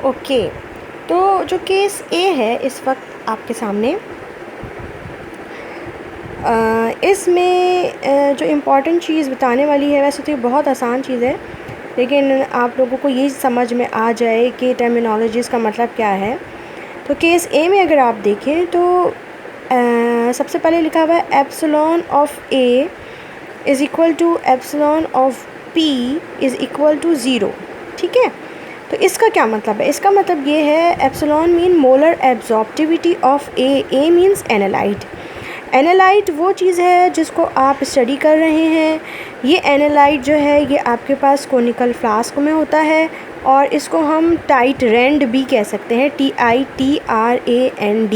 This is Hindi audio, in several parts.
ओके, तो जो केस ए है इस वक्त आपके सामने, इसमें जो इम्पॉर्टेंट चीज़ बताने वाली है, वैसे तो ये बहुत आसान चीज़ है, लेकिन आप लोगों को ये समझ में आ जाए कि टर्मिनोलॉजीज़ का मतलब क्या है। तो केस ए में अगर आप देखें तो सबसे पहले लिखा हुआ है epsilon of A is equal to epsilon of P is equal to zero. ठीक है, तो इसका क्या मतलब है? इसका मतलब ये है, epsilon mean molar absorptivity of A means analyte. Analyte वो चीज़ है जिसको आप स्टडी कर रहे हैं। ये एनालाइट जो है ये आपके पास कोनिकल फ्लास्क में होता है और इसको हम टाइट्रेंड भी कह सकते हैं, TITRAND,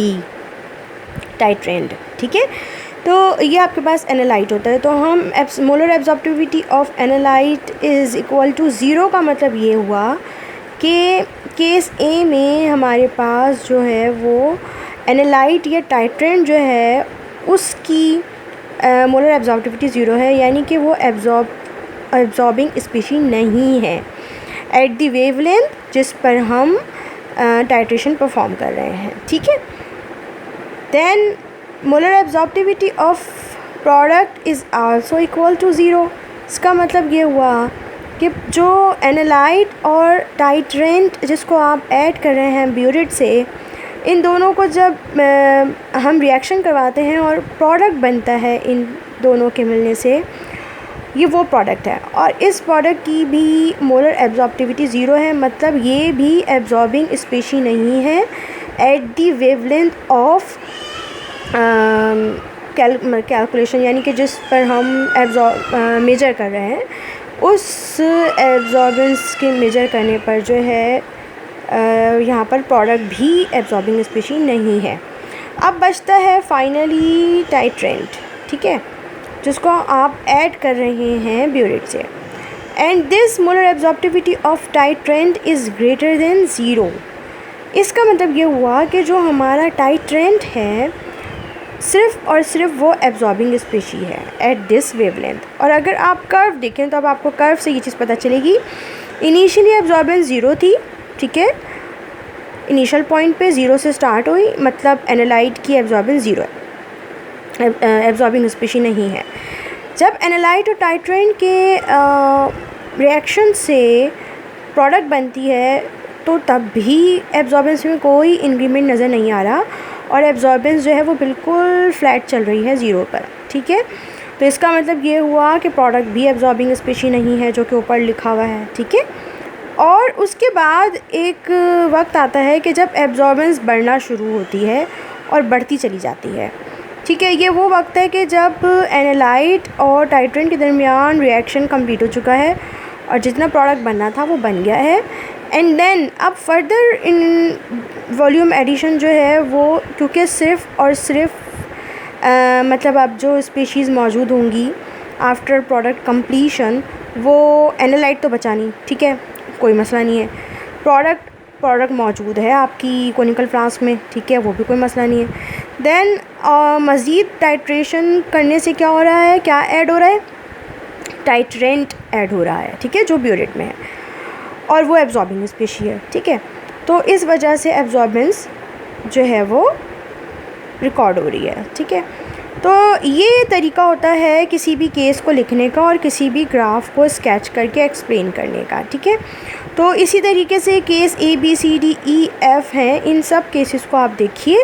टाइट्रेंड। ठीक है, तो ये आपके पास एनालाइट होता है। तो हम molar absorptivity of analyte is equal to zero का मतलब ये हुआ कि केस ए में हमारे पास जो है वो एनालाइट या टाइट्रेंड जो है उसकी मोलर एब्जॉर्प्टिविटी ज़ीरो है, यानी कि वो एब्जॉर्बिंग स्पीशीज नहीं है एट द वेवलेंथ जिस पर हम टाइट्रेशन परफॉर्म कर रहे हैं। ठीक है, then molar absorptivity of product is also equal to zero. इसका मतलब ये हुआ कि जो एनालाइट और टाइट्रेंट जिसको आप ऐड कर रहे हैं ब्यूरेट से, इन दोनों को जब हम रिएक्शन करवाते हैं और प्रोडक्ट बनता है इन दोनों के मिलने से, ये वो प्रोडक्ट है। और इस प्रोडक्ट की भी मोलर एब्जॉर्प्टिविटी ज़ीरो है, मतलब ये भी एब्जॉर्बिंग स्पीशी नहीं है at the wavelength of calculation, यानी कि जिस पर हम मेजर कर रहे हैं, उस एब्जॉर्बेंस के मेजर करने पर जो है यहाँ पर प्रोडक्ट भी एब्जॉर्बिंग स्पीशी नहीं है। अब बचता है फाइनली टाइट्रेंट। ठीक है, जिसको आप ऐड कर रहे हैं ब्यूरेट से, and this molar absorptivity of titrant is greater than zero. इसका मतलब ये हुआ कि जो हमारा टाइट्रेंट है सिर्फ़ और सिर्फ वो एब्जॉर्बिंग स्पीशी है एट दिस वेवलेंथ। और अगर आप कर्व देखें तो अब आपको कर्व से ये चीज़ पता चलेगी। इनिशियली एब्जॉर्बेंस ज़ीरो थी, ठीक है, इनिशियल पॉइंट पे ज़ीरो से स्टार्ट हुई, मतलब एनालाइट की एब्जॉर्बेंस ज़ीरो है, एब्जॉर्बिंग स्पीशी नहीं है। जब एनालाइट और टाइट्रेंट के रिएक्शन से प्रोडक्ट बनती है तो तब भी एब्जॉर्बेंस में कोई इंक्रीमेंट नज़र नहीं आ रहा और एब्जॉर्बेंस जो है वो बिल्कुल फ्लैट चल रही है ज़ीरो पर। ठीक है, तो इसका मतलब ये हुआ कि प्रोडक्ट भी एब्जॉर्बिंग स्पीशी नहीं है, जो कि ऊपर लिखा हुआ है। ठीक है, और उसके बाद एक वक्त आता है कि जब एब्जॉर्बेंस बढ़ना शुरू होती है और बढ़ती चली जाती है। ठीक है, ये वो वक्त है कि जब एनालाइट और टाइट्रेंट के दरमियान रिएक्शन कंप्लीट हो चुका है और जितना प्रोडक्ट बनना था वो बन गया है। एंड देन अब फर्दर इन वॉल्यूम एडिशन जो है वो, क्योंकि सिर्फ़ और सिर्फ मतलब अब जो स्पीशीज़ मौजूद होंगी आफ्टर प्रोडक्ट कंप्लीशन, वो एनालाइट तो बचा नहीं। ठीक है, कोई मसला नहीं है, प्रोडक्ट मौजूद है आपकी कोनिकल फ्लास्क में। ठीक है, वो भी कोई मसला नहीं है। देन मज़ीद टाइट्रेशन करने से क्या हो रहा है, क्या ऐड हो रहा है? टाइट्रेंट ऐड हो रहा है। ठीक है, जो ब्यूरेट में है और वो एब्जॉर्बिंग स्पीशी है। ठीक है, तो इस वजह से एब्जॉर्बेंस जो है वो रिकॉर्ड हो रही है। ठीक है, तो ये तरीका होता है किसी भी केस को लिखने का और किसी भी ग्राफ को स्केच करके एक्सप्लेन करने का। ठीक है, तो इसी तरीके से केस ABCDEF हैं, इन सब केसेस को आप देखिए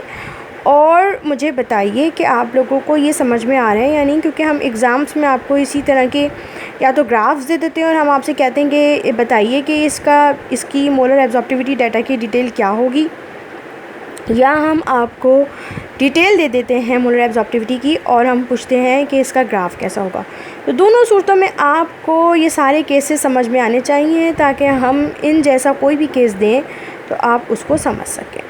और मुझे बताइए कि आप लोगों को ये समझ में आ रहे हैं या नहीं, क्योंकि हम एग्ज़ाम्स में आपको इसी तरह के या तो ग्राफ्स दे देते हैं और हम आपसे कहते हैं कि बताइए कि इसकी मोलर एब्जॉर्प्टिविटी डाटा की डिटेल क्या होगी, या हम आपको डिटेल दे देते हैं मोलर एब्जॉर्प्टिविटी की और हम पूछते हैं कि इसका ग्राफ कैसा होगा। तो दोनों सूरतों में आपको ये सारे केसेस समझ में आने चाहिए ताकि हम इन जैसा कोई भी केस दें तो आप उसको समझ सकें।